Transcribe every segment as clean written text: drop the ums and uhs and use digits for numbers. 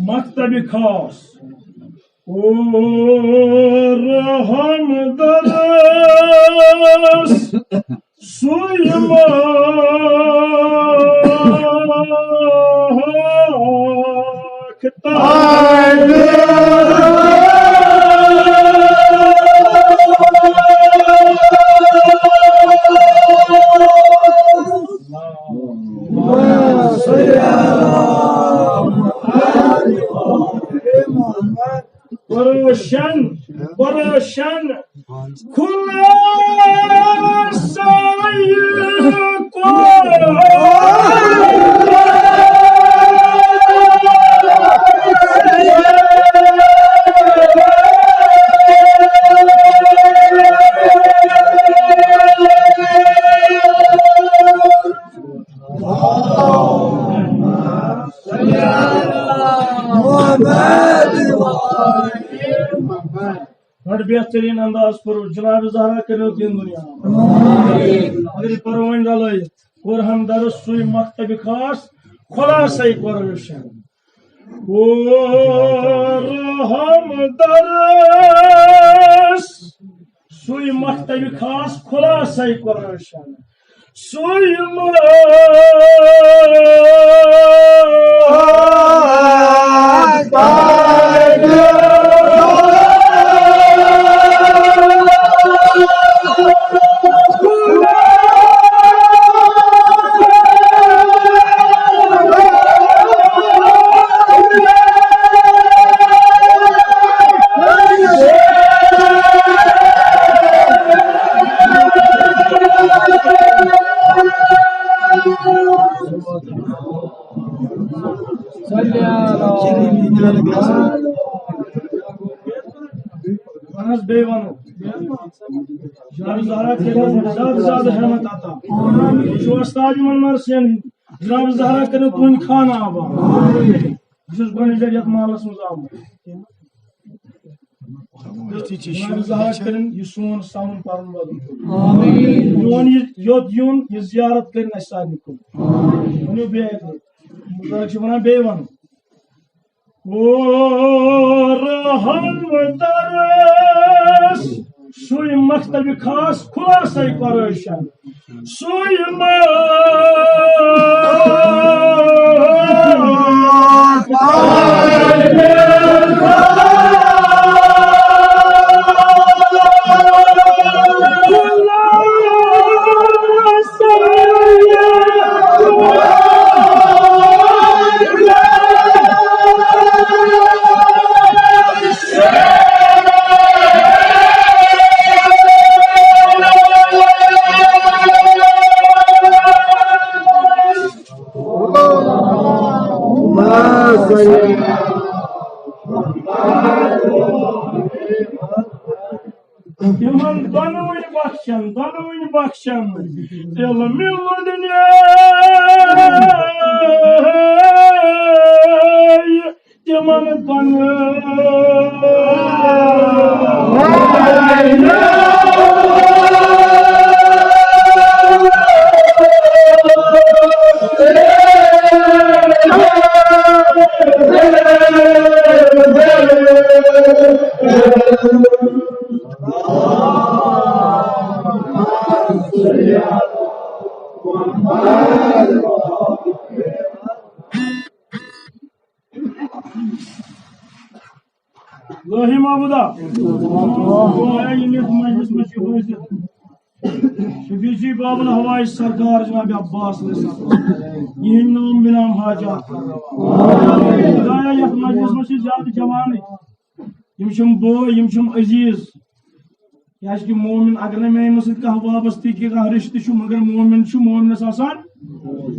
Maktabi Khas Raham Daras Suyma Roshan Barışan kula sayık बड़ बेहतरीन अंदाज पर जनाब ज़हरा करो दिन दुनिया अगर परवन डाले और हम दरस सुई मकतब खास खुलासा परवशन और हम दरस सुई मकतब खास खुलासा परवशन सुई जनाब ज़हरा करो तुन खाना आबा मालस ज़हरा कर सोन सावन पर मोन योत यून यह जियारत कर सारे वन बे वन सुई मकतब खास खुलासा परवशन सुई बख्शन दिल मिलने तिमन बन लोही माबूदा शफीजी बाबुल हवाई सरकार जनाब अब्बास यह नाम बिनाम हाजात खुदाया यथ मजलिस में ज्यादा जवान यम बो यम अजीज क्या मोमिन अगर मे कह वाबस्ती कह रिश्ते मगर मोमिन मोमिनस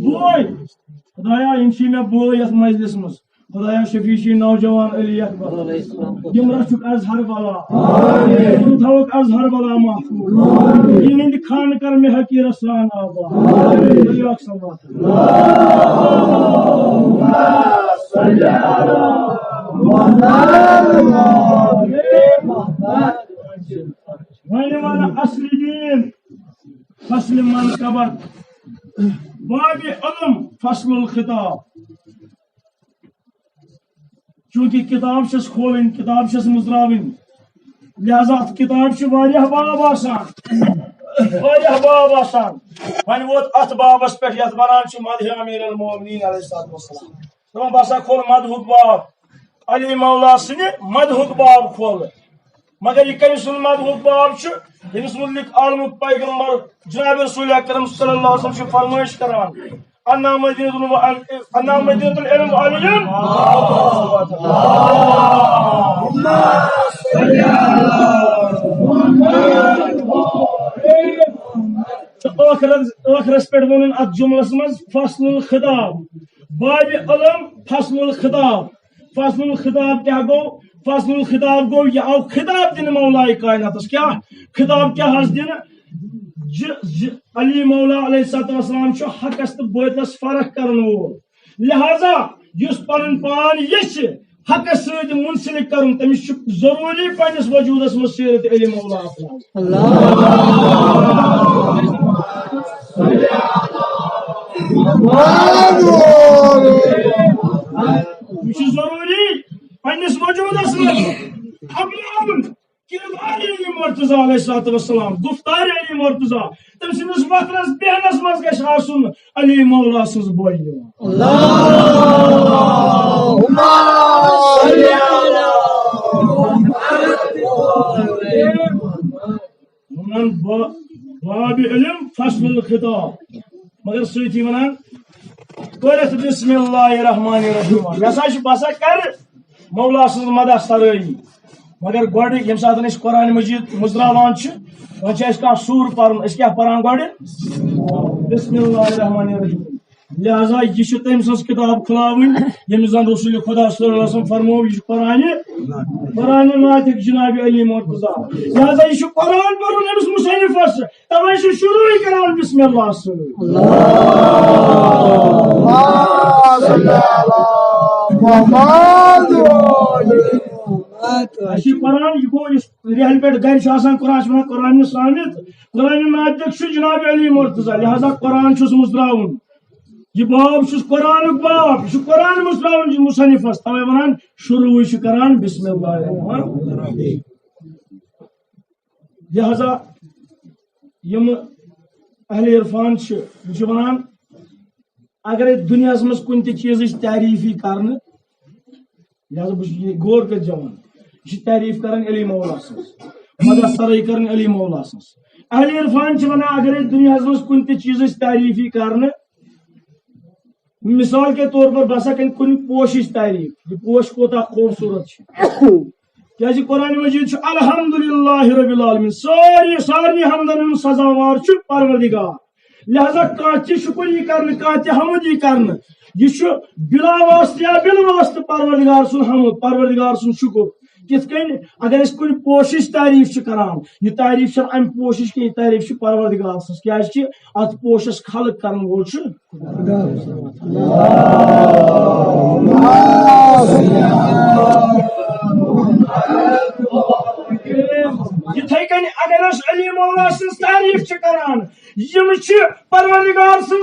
बोय खुदाया यम मे बोय यथ मजलिस में खुदाया शफीशी नौजवान अली अकबर यम रचुक आज हर बला यम थवक आज हर बला महफूज यहंद खान कर में हकीर सान आबा असली दीन फसल मन कबत बाब अलम फसलुल खिताब चूंकि किताब खोलन किताब मुजरावन लिहाजा किताब बाब आसान वन वोत अत बाबस पे वन मदह अमीर अलमोमिनीन अलैहिस्सलाम बसा खोल मदहुक बाब अली मौला सद मदहुक बाब खोल मगर यह कम सुन मदहुक बाब यमिस मुतलिक आलमुक पैगंबर जनाब रसूल अकरम सल्लल्लाहु अलैहि वसल्लम फरमाइश करान अन्ना मदीनतुल इल्म ٲخرس pٮ۪ٹھ ووٚنُن اتھ جملس منٛز فصل الخطاب بابِ علم فصل الخطاب فصل الخطاب کیٛاہ گوٚو فصل الخطاب گوٚو یہِ آو خطاب دِنہٕ مولایہِ کائناتس کیٛاہ خطاب کیٛاہ حظ دِنہٕ علی مولا علیہ الصلوۃ والسلام چھُ حقس تہٕ باطلس فرق کرن وول لہذا یُس پنُن پان یژھِ حقس سۭتۍ منسلک کرُن تٔمِس چھُ ضروٗری پننِس وجوٗدس منٛز سیرت علی مولا یہ چھُ ضروٗری پننِس وجوٗدس منٛز اپناوُن کردار علی مرتضیٰ علیہ الصلوۃ والسلام گفتار علی مرتضیٰ تٔمۍ سٕنٛدِس وقتس بیہنس منٛز گژھِ آسُن علی مولا سٕنٛز بۄیہِ باب علم فصل الخطاب مگر سۭتی ونان پٔرِتھ بسم اللہ الرحمن الرحیم یہِ ہسا چھُ باسان کر مولا سٕنٛز مدح سرٲیی مگر گۄڈٕ ییٚمہِ ساتہٕ أسۍ قرآن مجیٖد مُزراوان چھِ وۄنۍ چھِ اَسہِ کانٛہہ سوٗر پرُن أسۍ کیٛاہ پران گۄڈٕ بسم اللہ الرحمن الرحیم لہذا یہِ چھِ تٔمۍ سٕنٛز کِتاب کھُلاوٕنۍ ییٚمِس زن رسول خدا صلی اللہ علیہ وسلم فرموو یہِ چھُ قرآنہِ ناطق جناب علی مرتضیٰ لہذا یہِ چھُ قرآن پرُن أمِس مُصنفس تَوے چھُ شروٗعٕے کران بسم اللہ سۭتۍ قرآن یہ گو رحل پہ گھر قرآن ونان قرآن سامت قرآن ناطق جناب علی مرتضیٰ لہذا قرآن چھُس مُزراوُن یہ باب چھُس قرآنُک باب یہ قرآن مُزراوُن مصنفس توے ونان شروع چھُ کران بسم اللہ الرحمن الرحیم لہذا یم اہل عرفان چھِ ونان اگر دنیا مز کُنہِ تہِ چیٖزٕچ تعریٖفی کرنہٕ لہذا بہٕ غور کٔرِتھ جوان یہ تعریف کران علی مولا سٕنٛز مدح سرٲیی کران علی مولا سٕنٛز اہل عرفان چھِ ونان اگر دنیا مز کُنہِ تہِ چیٖزٕچ تعریٖفی کرنہٕ مثال کے طور پر بہٕ ہسا کرٕ کُنہِ پوشٕچ تعریٖف یہِ پوش کوتاہ خوٗبصوٗرت چھُ کیازِ قرآن مجیٖد چھُ الحمدُللہ رب العالمین سارنٕے حمدن ہُنٛد سزاوار چھُ پروردگار لہذا کانٛہہ تہِ شُکُری کرنہٕ کانٛہہ تہِ حمدی کرنہٕ یہ بلا واسطہ یا بل واسطہ پروردگار سن حمد پروردگار سن شکر کت کن اگر اس کن پوشش تعریف کران یہ تعریف ام پوشش کی تعریف پروردگار سن کیا ات پوشس خلق کرن وول یتھے کن اگر علی مولا سن تعریف کران یم پروردگار سن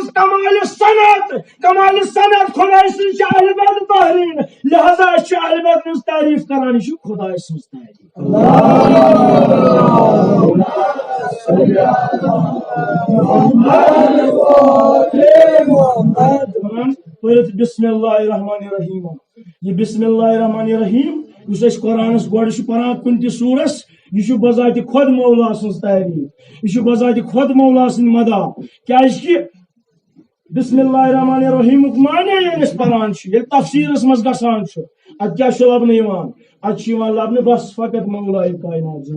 کمال صنعت خدای سن اہل بیت طاہرین لہذا اہل بیت سن تعریف کران یہ خدای سن تعریف بسم اللہ الرحمن الرحیم یہ بسم اللہ الرحمن الرحیم اس قرآنس گوڑ پران کن تہ سورس یہ بذات خود مولا سن تعریف یہ بذات خود مولا سن مدح کیا بسم اللہ الرحمن الرحیم معنی یس پران یل تفسیرس مز گسان ات کیا لبنہ ات لبنہ بس فقط مولائے کائنات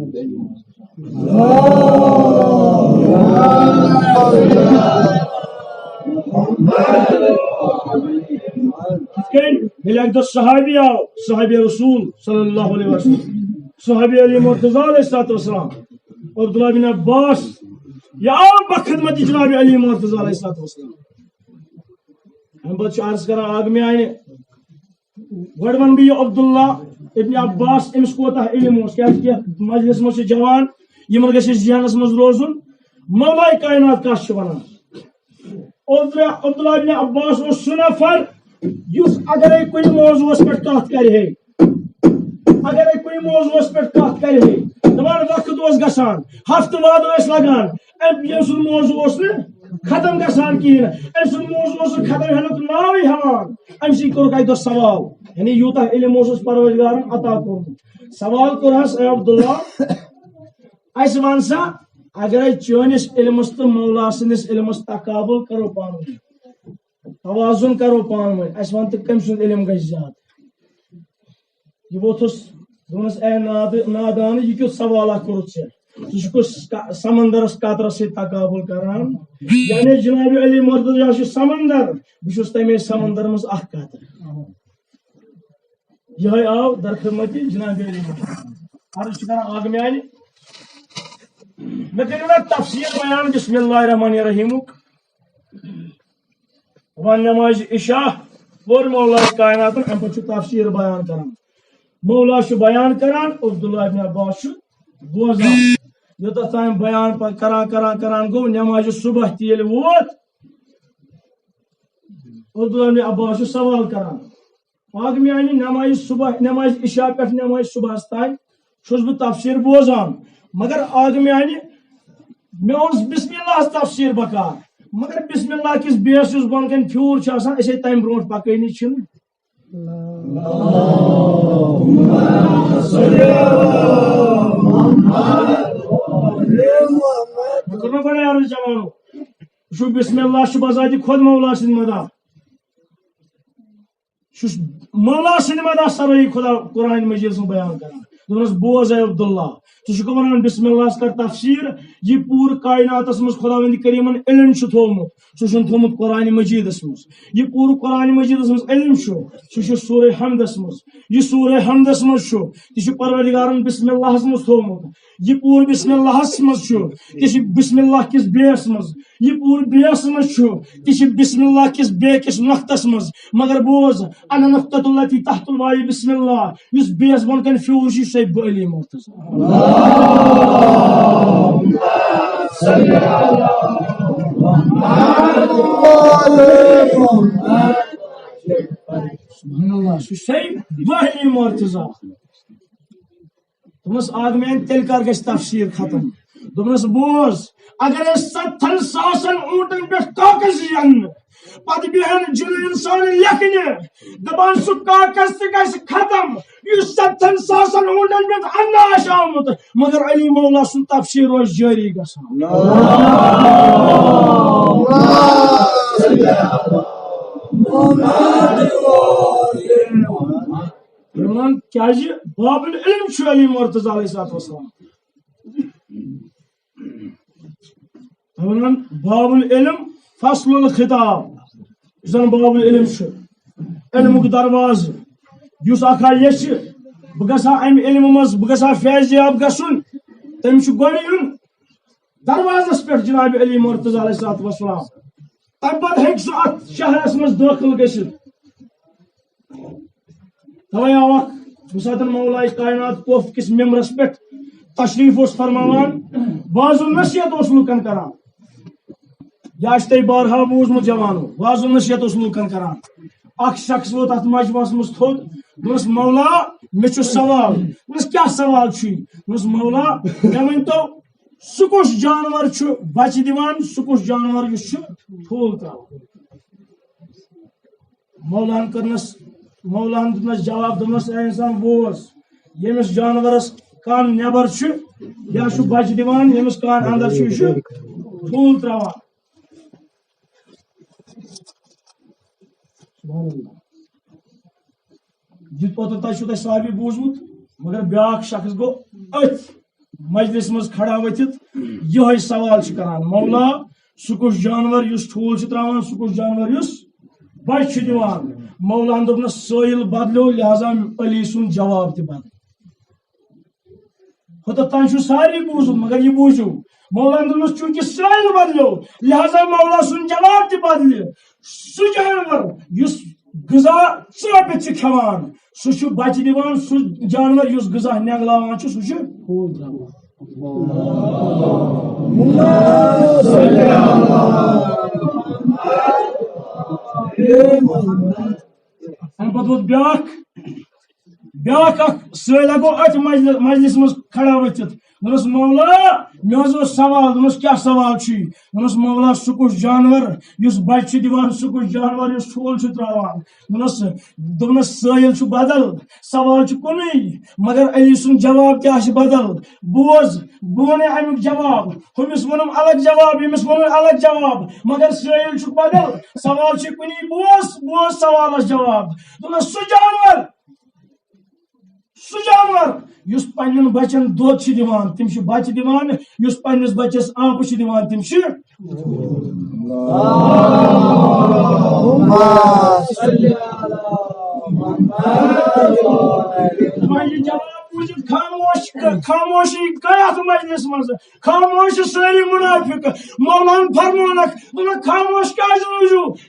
یل اک دہ صحابی آو صحابی رسول صلی اللہ علیہ وسلم صحابی علی مرتضیٰ علیہ الصلوۃ والسلام عبداللہ بن عباس یہ آو بخدمت جناب علی مرتضیٰ علیہ الصلوۃ والسلام ام پتہ عرض کران آگ میں آئے گۄڈٕ ون بہٕ یہِ عبداللہ ابن عباس أمِس کوتاہ علم اوس کیازِ مجلس منٛز چھِ جوان یِمن گژھِ ذہنس منٛز روزُن مولائے کائنات کس چھُ ونان عبداللہ ابن عباس اوس سُہ نفر یُس اگرے کُنہِ موضوعس پٮ۪ٹھ کتھ کرِ ہے اگرے کُنہِ موضوعس پٮ۪ٹھ کتھ کرِ ہے دپان وقت اوس گژھان ہفتہٕ واد ٲسۍ لگان أمۍ سُنٛد موضوع اوس نہٕ ختم گژھان کہین أمۍ سُنٛد موضوع اوس ختم ہینُک ناوٕے ہٮ۪وان أمۍ سٕے کوٚرُکھ اکہِ دۄہ سوال یعنی یوٗتاہ علم اوسُس پروردگارن عطا کوٚرمُت سوال کوٚرہس اے عبداللہ اَسہِ وَن سا اگرے چٲنِس علمس تہٕ مولا سٕنٛدِس علمس تقابل کرو پانہٕ ؤنۍ توازن کرو پانہٕ ؤنۍ اَسہِ وَن تہٕ کٔمۍ سُنٛد علم گژھِ زیادٕ یہ ووتھُس दोनस ए नादान यह क्यों सवाल कोर समंदरस कतरस से तकाबुल करान यानी जनाब अली मुर्तजा समंदर बह तमे समंदर मज कतर यह आव दरखमत जनाब अली अर्ज आग म्यान मे कर तफसीर बयान बिस्मिल्लाहिर्रहमानिर्रहीम वन नमाज इशा और मौला कायनात अम पे तफसीर बयान कर मौला बयान करान अब्दुल्लाह इब्न अब्बास बोजान योत ताम बयान करान गो नमाज सुबह तेल वोत अब्दुल्लाह इब्न अब्बास सवाल करान आग म्यान नमाज सुबह नमाज इशा पे नमाज सुबह ताम छुस बह तफसीर बोजान मगर आग म्यान मे ओस बिस्मिल्लाह तफसीर बकार मगर बिस्मिल्लाह किस बेस बोन कन फ्यूर असे तम ब्रो पकनी बड़े अर्ज जवानो बिस्मिल्लाह बजात खुद मौला सद मदा मौला सद मदा सराई खुदा कुरान मजीद सु बयान करान दोनस बोज है अब्दुल्ला तुम वन बिस्मिल्लाह कर तफसीर यह पूर कायनात मज खुदावंद करीमन इल्म थोमुत सह थोमुत कुरान मजीदस मज यह पूर कुरान मजीदस मज इल्म सह सूरह हमदस मज यह सूरह हमदस मज तह परवरदिगारन बिस्मिल्लाह मज थोमुत यह पूर बिस्मिल्लाह मज तह बिस्मिल्लाह किस बेस मज यह पूर बेस मज तह बिस्मिल्लाह किस बे किस नख्तस मज मगर बोज अन नख्ततुल्लती तहतुल वाई बिस्मिल्लाह इस बेस बन कन फ्यूज से बली मुर्तज़ा मुर्तज़ा तुमस आग में तेल कर गस तफसीर खत्म दोनस बोज अगर 70,000 ऊंटन पे कागज यन पद बिहन जिल इंसान लेखने दबान सु कागज से गस खत्म यु 70,000 ऊंटन पे अन्ना आशामुत मगर अली मौला सु तफसीर रोज जारी गसान क्या बाबुल इल्म अली मुर्तज़ा अलैहिस्सलाम बाबुल इल्म फसलुल खिताब जन बाबुल इल्म इल्मुक दरवाज युस अखा यश बह गसा अम इल्म मज बह गसा फैज़याब गसुन तम गोड़ युन दरवाजस पे जनाब अली मुर्तज़ा अलैहिस्सलाम तम पे हेक सह अत शहरस मज दाखिल गसित तवे आव मिसाल मौला कायनात कोफ किस मेम्बरस पे तशरीफ फरमान बाजुल नसीहत लुकन करान यह तह बारहा बूझमुत जवानो बाजुल नसीहत लुकन करान अख शख्स वो अत मजमस मज थोद दोस मौला मे सवाल दोस क्या सवाल दोस मौला मे वन तो सह कुछ जानवर बच दिवान सह कुछ जानवर ठूल त्रावान मौलान दिनस जवाब दोनस इंसान बोस यमिस जानवरस कान नबर या बच दिवान यमिस कान अंदर ठूल त्रावान जित पत तह साबी बूझमुत मगर ब्याक शख्स गो अथ मजलिस मज खड़ा वथित यह सवाल करान मौला सह कुछ जानवर ठूल त्रावान सह कुछ जानवर बच दिवान मौलान दोपन सोइल बदलो लिहाजा अली सुन जवाब त बदल होता तान सारी बूझ मगर यह बूझो मौलान दोपन चूंकि सोइल बदलो लिहाजा मौला सुन जवाब त बदल सह जानवर गजा चापित खेवान सह बच दिवान सह जानवर गजा नेगलावान सह फूल अम पे ब्याक सैल गो अथ मजलिस मज खड़ा वथित दोस मौला मे सवाल दोस क्या सवाल दोस मौला सह कुछ जानवर बच दिवान सह कुछ जानवर ठूल त्रावान दोपनस सैल बदल सवाल कुन मगर अली सुन जवाब क्या बदल बोज बह वन अमुक जवाब हमिस वोनम अलग जवाब यमिस वोन अलग जवाब मगर सैल बदल सवाल कुन बोज सवाल जवाब दोपनस सह जानवर सु जानवर युस पन्नन बच्चन दोध छ दिवान तिम छ बच्चे दिवान युस पन्नस बच्चस आंप छ दिवान तिम छ खामोशी गया मजलिस मज खामोश सारी मुनाफिक मौलान फरमानक खामोश क्या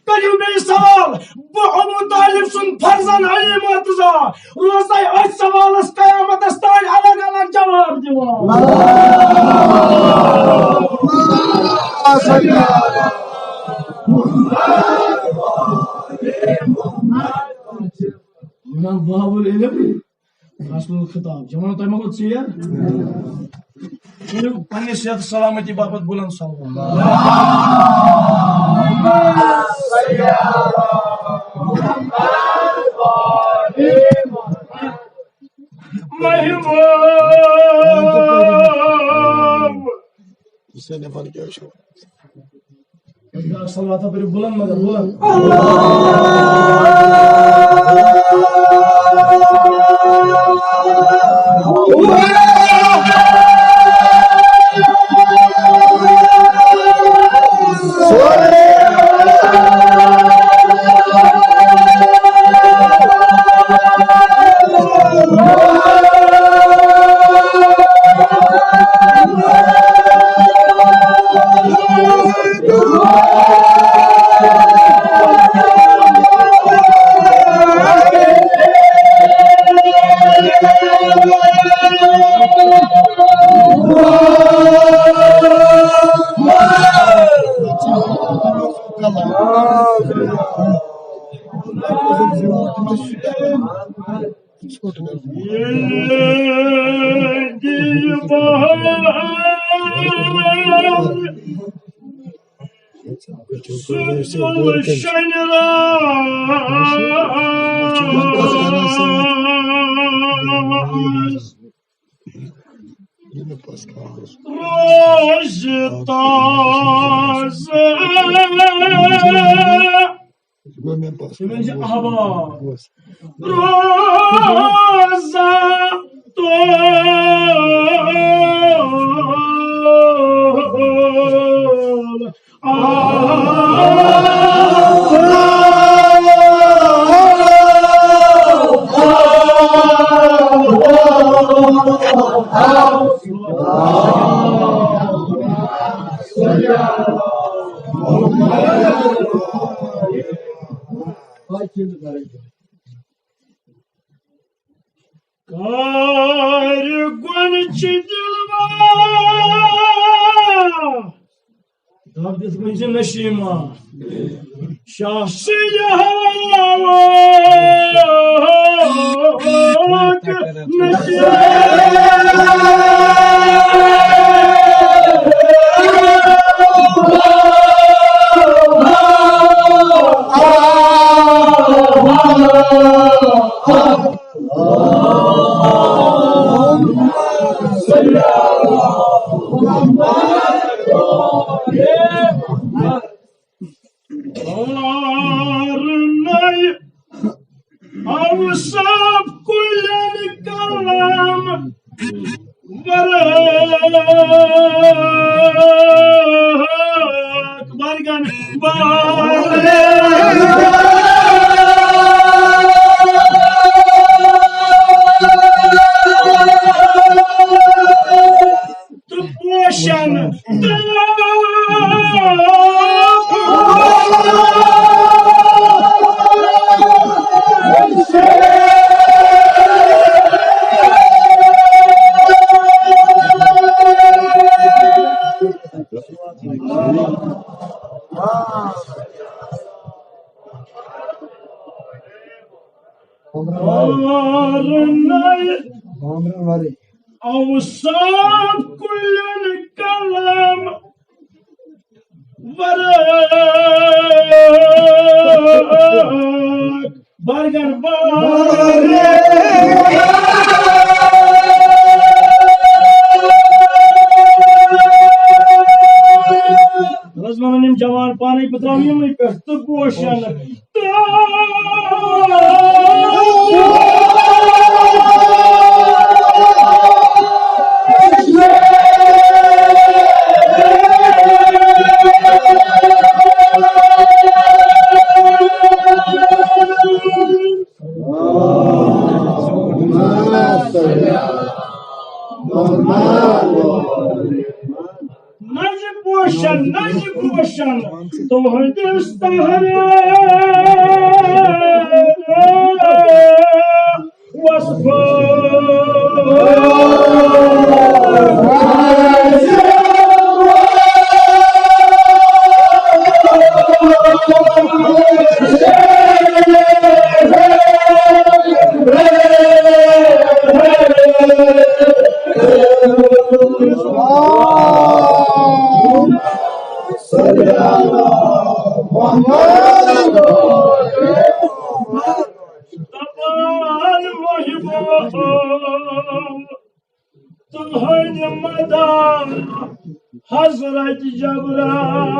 करियो बे सवाल बो अबू तालिब सुन फर्जन अली मुर्तजा रोज़ाय अज सवालस कयामत तान अलग अलग जवाब दिवा बाबुल इल्म असलुल खिताब जमाना तय मगो चेयर पन्ने सेहत सलामती बाबत बुलंद सलाम सलवात पर बुलंद मगर बुलंद नशीमा जवान पानी पत्रामी पे तो पोषण Naji potion, to Hindustani was Hazrat Jabrail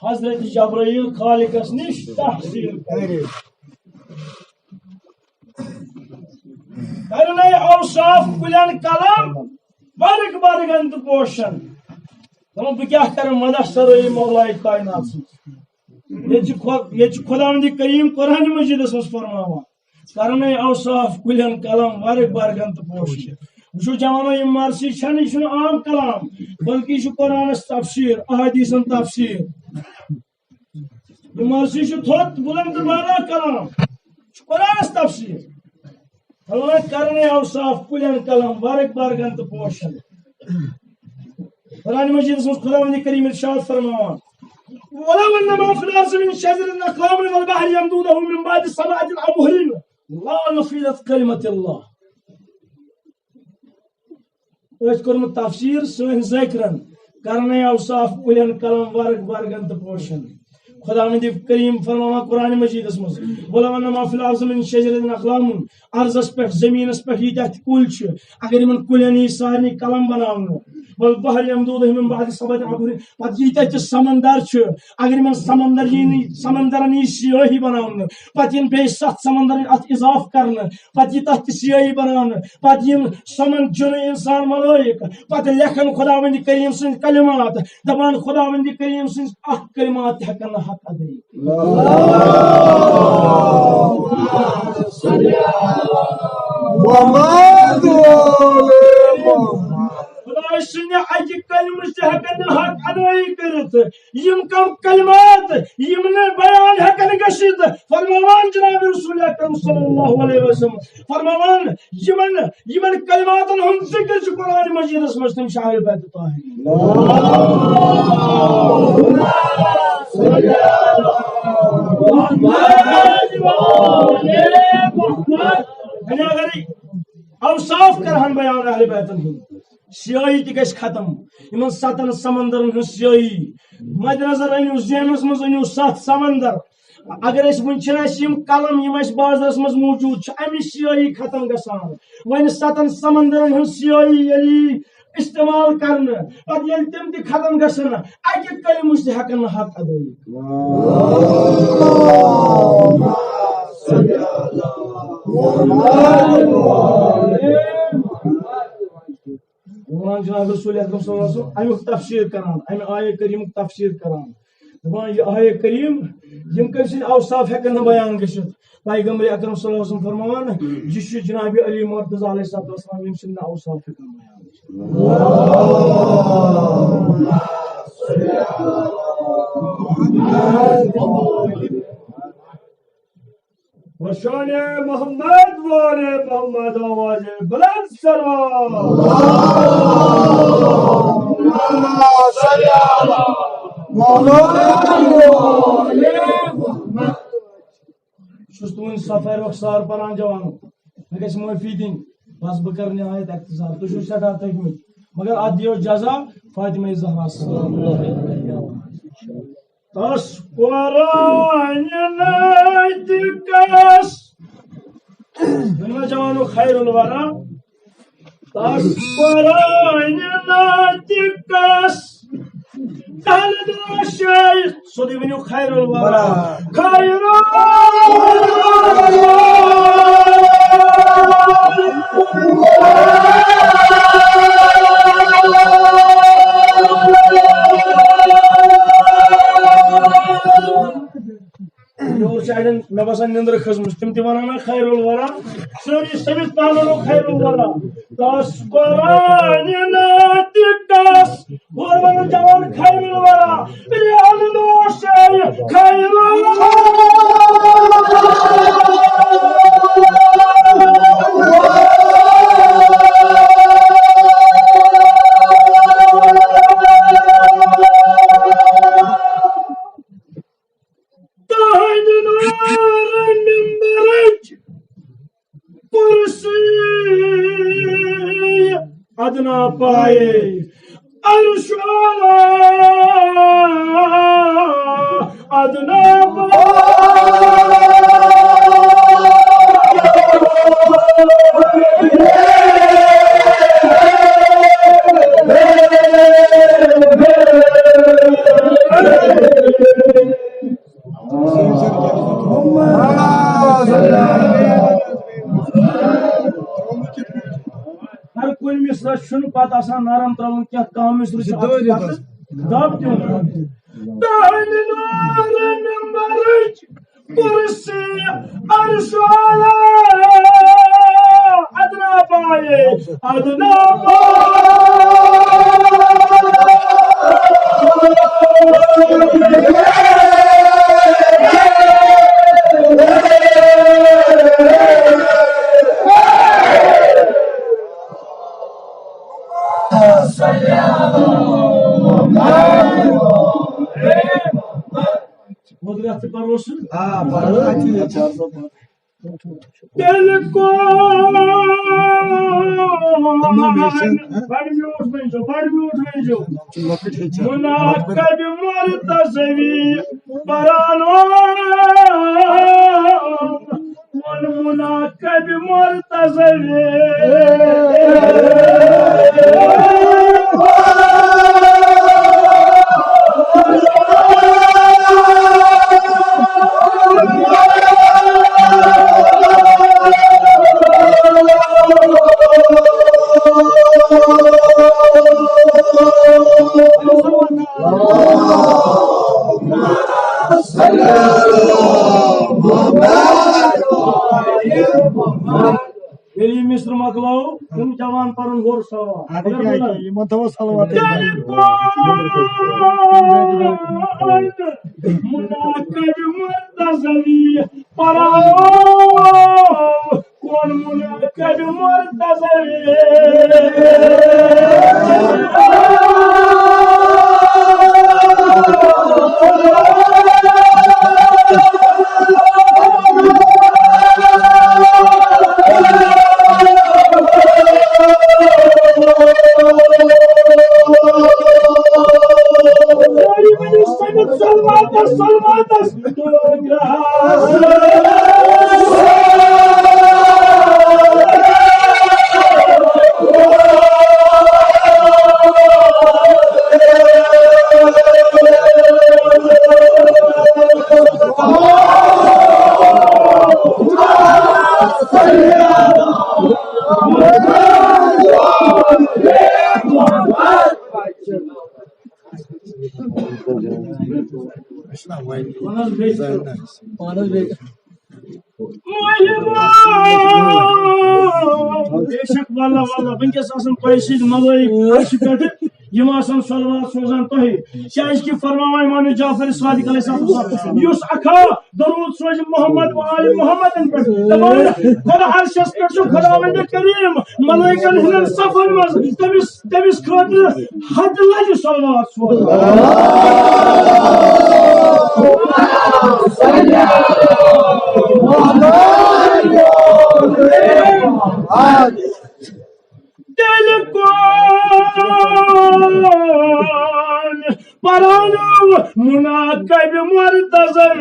Hazret Jabrail Khalikas niş tahsil karnay avsaf bilen kalam barik ant poşan tamam bu kya karam madah saroy mevla-i kainat ye Khudavand Karim Quran Majid mes farmava karnay avsaf bilen kalam barik ant poşan Şu zamanı marsi çani şunu am kalam balki şu Kur'an'ın tafsir ahadis'in tafsir marsi şu thot buland bana kalam şu Kur'an'ın tafsir Allah karne avsaf kulen kalam barik ant poşan Kur'an-ı Mecid Khudavand Karim irşad farmavan ولو ان ما في الارض من شجر اقلام والبحر يمدونه من بعد سبعه ابهر لا نفذت كلمه الله Özkurmu tafsir sön zekran karnay avsaf ulen kalam barik ant poşan Khudavand Karim farmama Kur'an-ı Mecid ismos bolamana ma fil arz min şeceratin aqlamun arzas pe zeminas pe hidat kulç agar iman kulani sarni kalam banavnu bol bahr yamdudu min ba'd sabat abur pat yitat samandar çı agar iman samandarani siyahi banavnu pat yin be sat samandarin at izaf karnı pat yitat siyahi banavnu pat yin saman junu insan malaik pat lekhan Khudavand Karim sin kalimat daban Khudavand Karim sin ah kalimat hakan adri Şimdi acı kelimesi hakkında hak adayı kırıtı. Yim kam kelimat, yimne bayan hakkını kaşıdı. Farmavan Cenab-ı Resulü Ekrem sallallahu aleyhi ve sellem. Farmavan yimen kelimatın hum zikirci Kur'an-ı Mecid ismestim şahir bedi tahir. Hani agar avsaf karhan bayan ahl-i beytin hum. Siyahi tigəş xatım. İman satan samandarın siyahi. Madnazar aniu zehnimiz aniu sat samandar. Agar es bunçaş yim kalam yimaş bazarımız mevcut. Ami siyahi xatım gasan. Vayne satan samandarın siyahi yeli istimal karnı. Ad yeltem di xatım gasana. Acı kalimuş hakan hak adayı. Cenab-ı Resulü Ekrem sallallahu aleyhi ve sellem ayet tafsir karan, ayet kerim tafsir karan. Daban ye ayet kerim yim kemsin avsaf hakkında bayan geçit. Peygamber Ekrem sallallahu aleyhi ve sellem farmavan jişi Cenab-ı Ali Murtaza aleyhissalatu vesselam yimsin avsaf hakkında bayan geçit. Vishan محمد وآل محمد آواز بلند سلام Şustumun safer ve sağır paran cavanı. Meges muafidin. बस बह कर निहायत इख्तिसार तुझ सदा तकमिल मगर अत दियो जजा फातिमा ज़हरा तस कुरान जवानो खैरुल वरा तस कुरान नातिकस सोदी वनु खैरुल वरा खैरुल मे बसान निंद्र खसम तम तना खैरुल वरा सोनी सबित पानो खैरुल वरा तस कुरान नातिकस और वन जवान खैरुल वरा रियाल दोशय खैरुल अदना पाए अरशाला अदना पता नरम त्रुन क्या कम मिश्र दब कुर्सी अरशाला अदना पाए अदना मुनाकब मुर्तज़वी बरानो मुनाकब मुर्तज़वी मिस्र मकलाओ तुम जवान परन गोर सलवा मुनाकब मुर्तज़वी पराओ कौन मुनाकब मुर्तज़वी बेशक वाला वाला वंकस आसन पैसे मलाई अर्श पे यम आसन सलवात सोजान तोहि शायद की फरमावा इमाम जाफर सादिक अलैहिस्सलाम युस अखा दरूद सोज मोहम्मद व आल मोहम्मद पे तमाम खुदा अर्शस पे जो खुदावंद करीम मलाइकन हिन सफर मज तमिस खातिर हद लज सलवात सोज Telecon Paranum Munakab Murtazar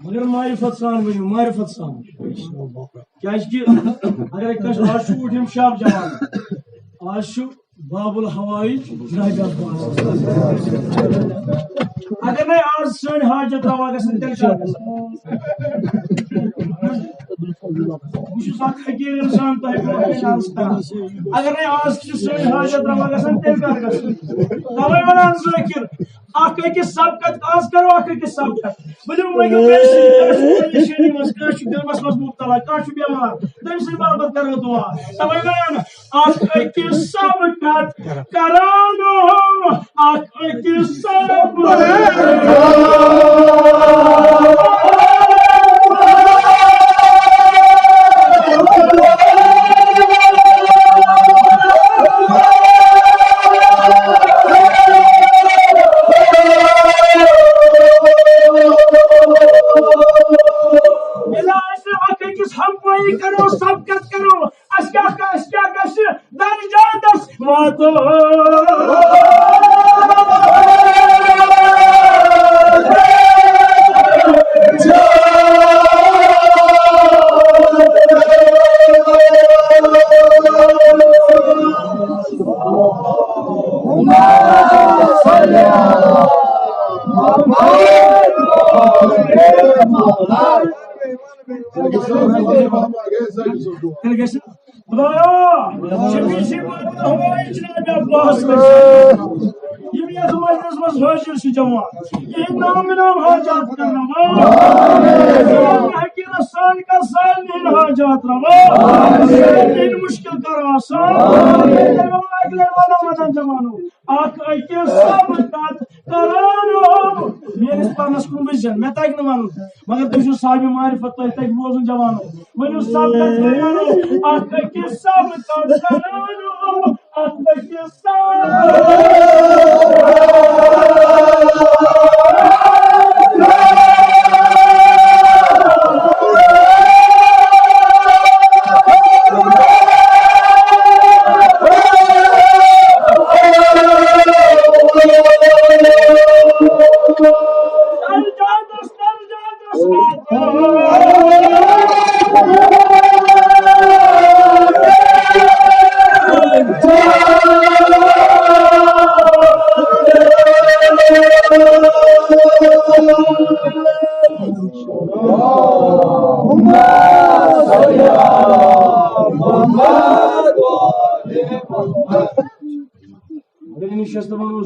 मगर मारिफत सान वनु मारिफत सान क्या अगर कश आज उठम शाब जवान आज बाबुल हवाई अगर नहीं आज सन हाजत रवा गसन तेल क्या हकीर इंसान अगर नहीं आज सन हाजत रवा गसन तेल क्या तवे वनान ज़ाकिर अकिस सबकत आज करो अकिस सबकत बलियो मगे पेशेनी मस काश दिलमस मस मुब्तला काश बीमार तम से बाबत करो दुआ तवे वनान अकिस सबकत करानो अकिस सबकत मुश्किल कर आसान जमानो मेरे पास विजन मैं तक न वन मगर तुझ साहब मारिफत तक बोजन जवानो वनु सब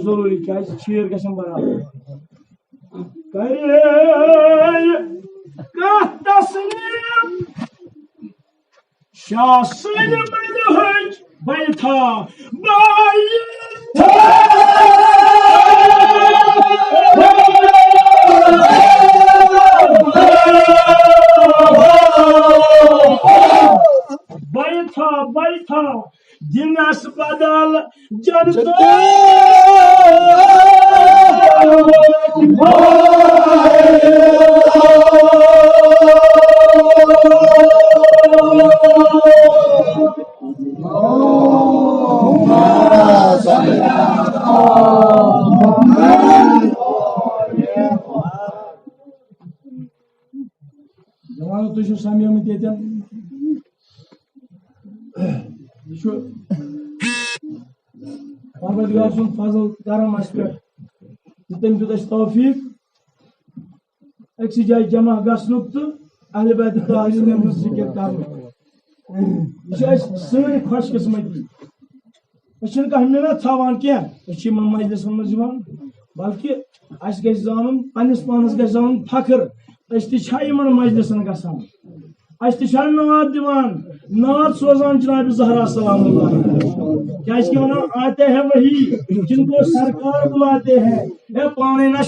जरूरी क्या शीर गम बराबर बैठा बैठा बैठा जिनस बदल जनता जवान तुझ समय में परवरदिगार सुन फजल करम अस पे तम दित तौफीक अक्सी जाय जमा गसनुक तो अहले बैत तालीम में जिक्र करना यह सारी खुशकिस्मती हमने ना थावान क्या मजलिस मज बल्कि अस ग जान पन्निस पानस ग जान फख्र मजलिसन गसान अस नात दिवान नात सोजान जनाब ज़हरा सलाम क्या वना आते हैं वही जिनको सरकार बुलाते हैं पाने ना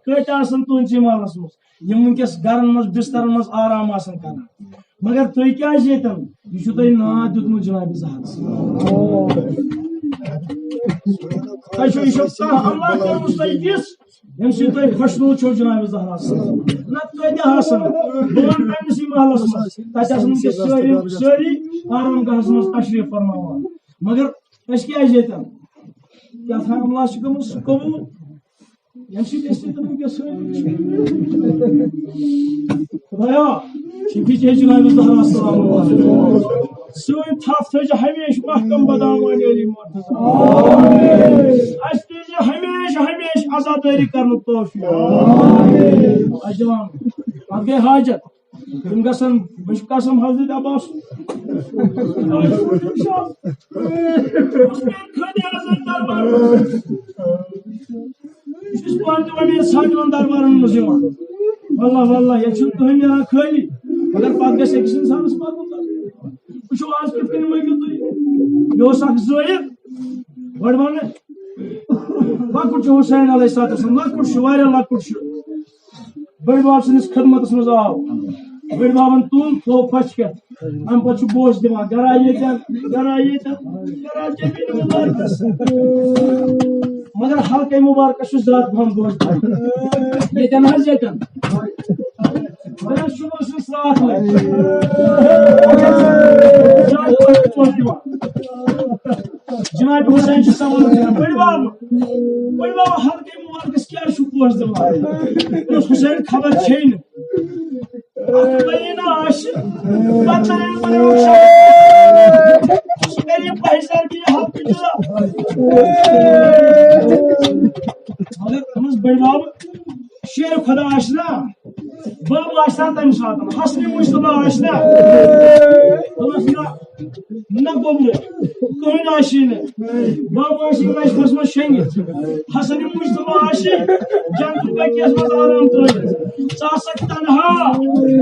कतन तुंस मालस मज वनकस घर मज बिस्तरन मज आराम कर मगर तुम क्या येतन यह तुम नात दितमुत जनाब ज़हरा अल्लाह यम सो खुशनूद छो जनाब ज़हरा नतन पन्निस महलस मज सारी आराम गहस मज तशरीफ फरमावान मगर अस क्या येतन क्या अमला गमुत सह कबूल यम खुदाया जनाब ज़हरा सन थप थज हमेशा महकम बदाम हमेशा आजादारी कर तौफीक अब गई हाजत तुम गसन कसम हजरत अब्बास दरबारन मज वल्लाह वल्लाह ये तुम ना खाली मगर पे गस अकिस इंसानस वो आज कित मगियो तुम यह ज़ाहिर गो वन लकुट हुसैन अलैहिस्सलाम लकुट लकुट बड़ बाब सस खदमत मज आव बड़ बाबन तुम थो फच के अम पे बोझ दिवान गरा मगर हल्के मुबारक जात पहन बोझ ये शुभ साथ जनाब हुसैन सवाल बड़ बाबा हल्के मुबारकस क्या पोष दिवान हुसैन खबर छे बड़ बाब शेर खुदा आशना बाब आशना तम सात हसनी मुश्तबा आशना न गोबर कहीं आशी ने बाब आशी मस शेंगे हसनी मुश्तबा आशी जंग बकियस मज आराम तो सासक तन्हा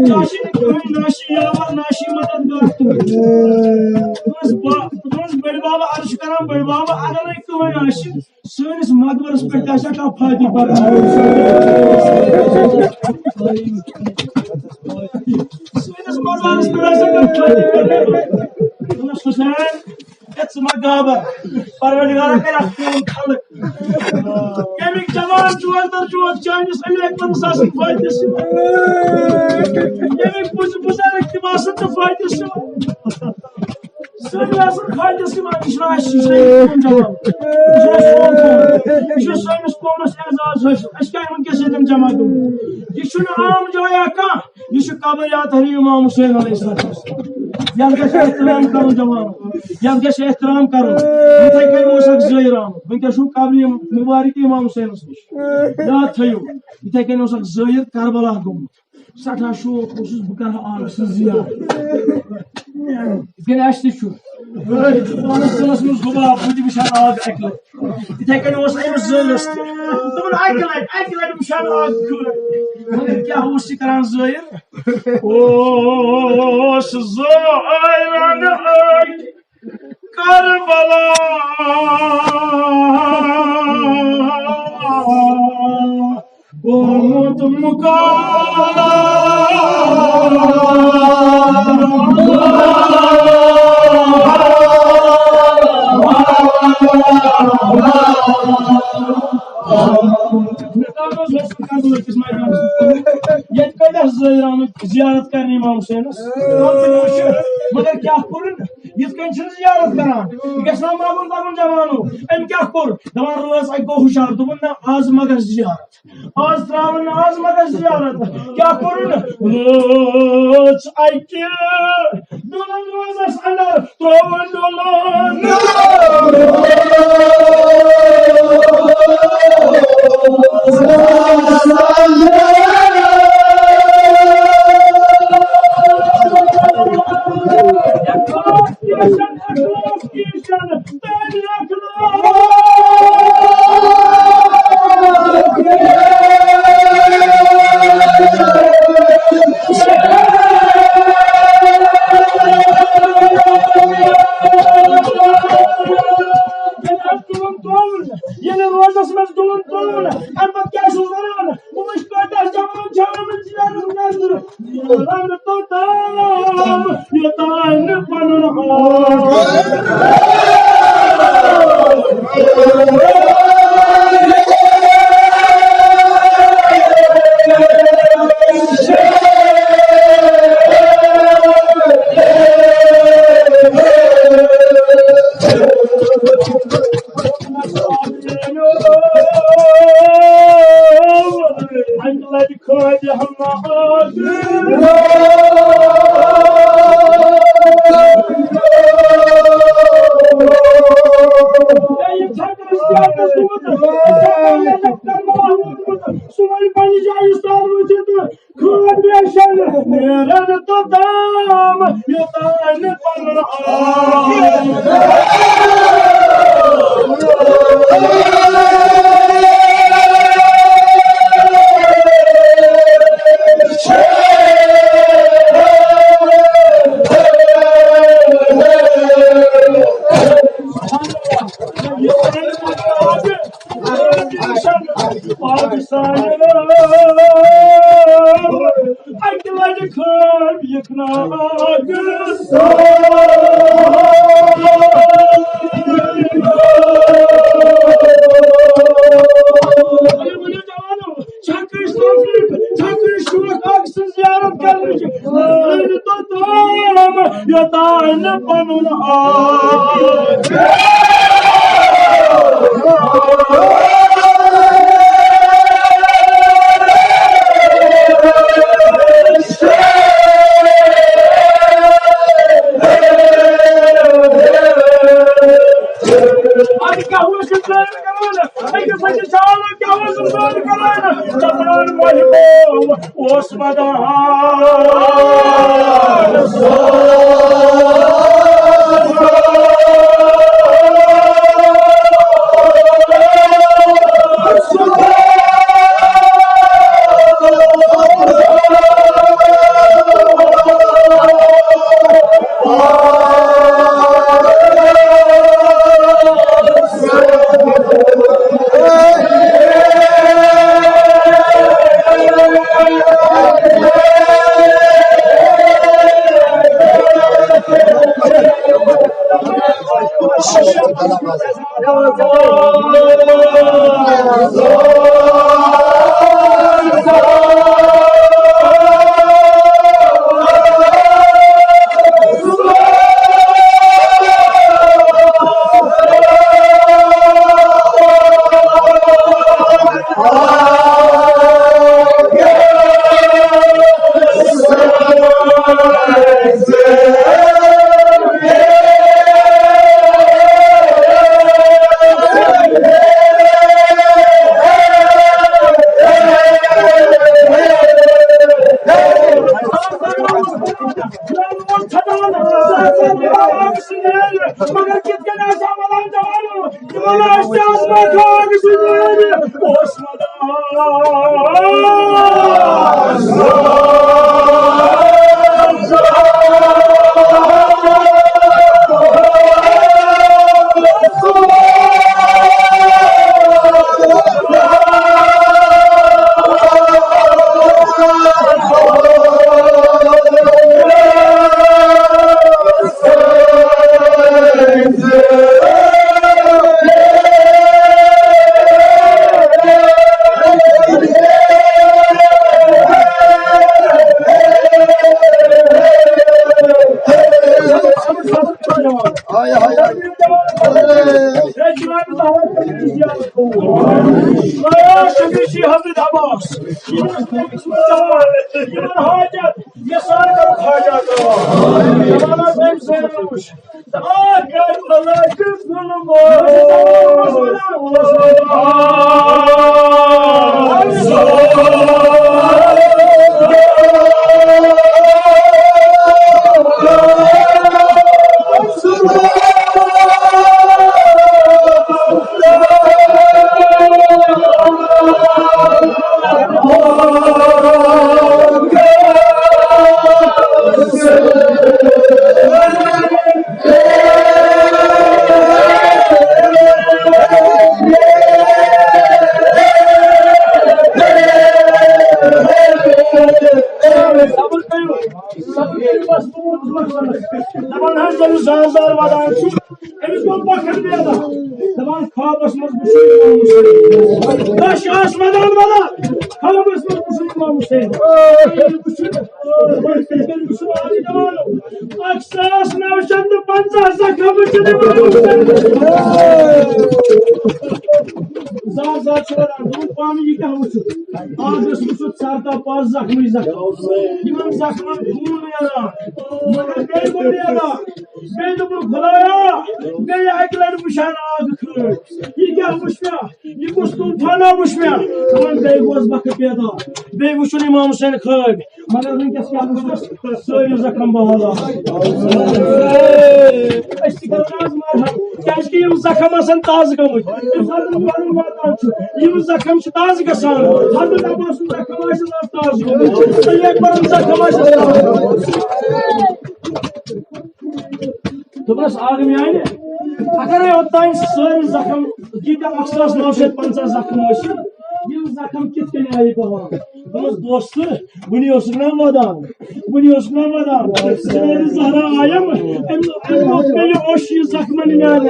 चाशी ने कहीं नाशी यावर नाशी मददगार तुमस बड़ बाबा अर्श कराम बड़ बाबा अगर कहीं आशी सैनिस मकबरस पे का फायदा पर सैनिस मकबरस पे का फायदा हुसैन it's magaber परवरदिगार कर खून खलक केमिक जवान चोर दर चोर चाइनीज इलेक्ट्रन सासन फायदे से केमिक बुजुर्ग इख्तिबास तो फायदे से सरियास फायदे से इशरा शीशे जवान इशरा साइंस कॉमर्स एजाज है इसका उनके से जमा दो ये सुन आम जो है का ये कबरियात हरी इमाम हुसैन अलैहिस्सलाम यह एहतराम करो जवान यह एहतराम करो इथे कई मोसक ज़ाहिराम वंकस कबरी मुबारक इमाम हुसैन नश याद थयो इथे कई मोसक ज़ाहिर करबला गोमुत सठा शोक ओसुस बह कर आल जियारत इथे अस छु पानस दिलस मज गुबा बुझ विशाल आग अकल इथे कई ओस अमस ज़ाहिरस तुम अकल विशाल आग मगर क्या होश करान ज़ाहिर ओस ज़ाहिरन करबला गोमुत मुकाला जियारत करने इमाम हुसैन मगर क्या जियारत करान मागुन तगुन जवानो अम क्या दपान रोज गो हुशार दोपन ना आज मगर जियारत आज त्रावन आज मगर जियारत क्या रोज अकि दुलन रोजस अंदर त्रोवन दुलन बस दपान हज जब जार वदान अमिस गो बखन पैदा दपान ख्वाबस मज वदान वदान ख्वाबस मज इमाम हुसैन अक्सास 950 जख्म जार छोड़ा दूर पानी ये क्या वुच आज वुच सारता 5 जख्मी यमन जख्मन खून नेरान मगर बे गो नेरान बे दोपुर खुदाया बे अकलर मुशान आग खर ये क्या वुच मे ये कुछ तूफाना वुच मे तमन बे गोस बख पैदा बे वुचन इमाम हुसैन खब मगर वनकस क्या वुच सारी जख्म बहाला अस्ति करनाज मार क्या कि यम जख्म आसन ताज गमत यम जख्म ताज गसान हजरत अब्बास जख्म ताज गमत एक बार जख्म तो बस आग में आए अगर ओतान सारी जख्म गीता अक्सर 950 जख्म यम जख्म कित कन आई बहान बस दोस्त बुनी उसना वदान सारी जहरा आयम मे ओशी जख्म न्यान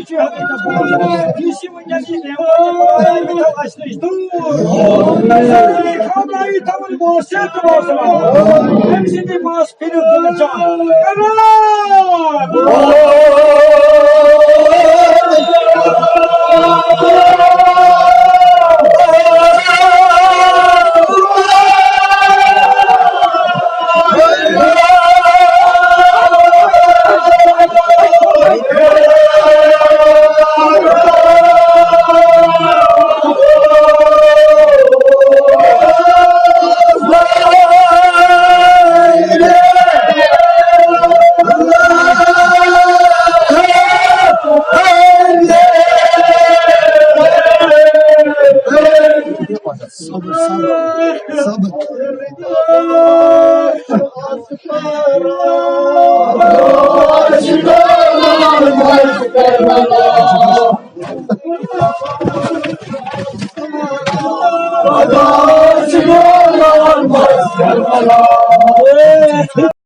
şu hakikaten bu. Kişimin geldiğinde o açtı işte. Kamerayı tamını boğazlattı boğazına. Hepsini boğaz benim kılacağım. Sabır, sabır, sabır.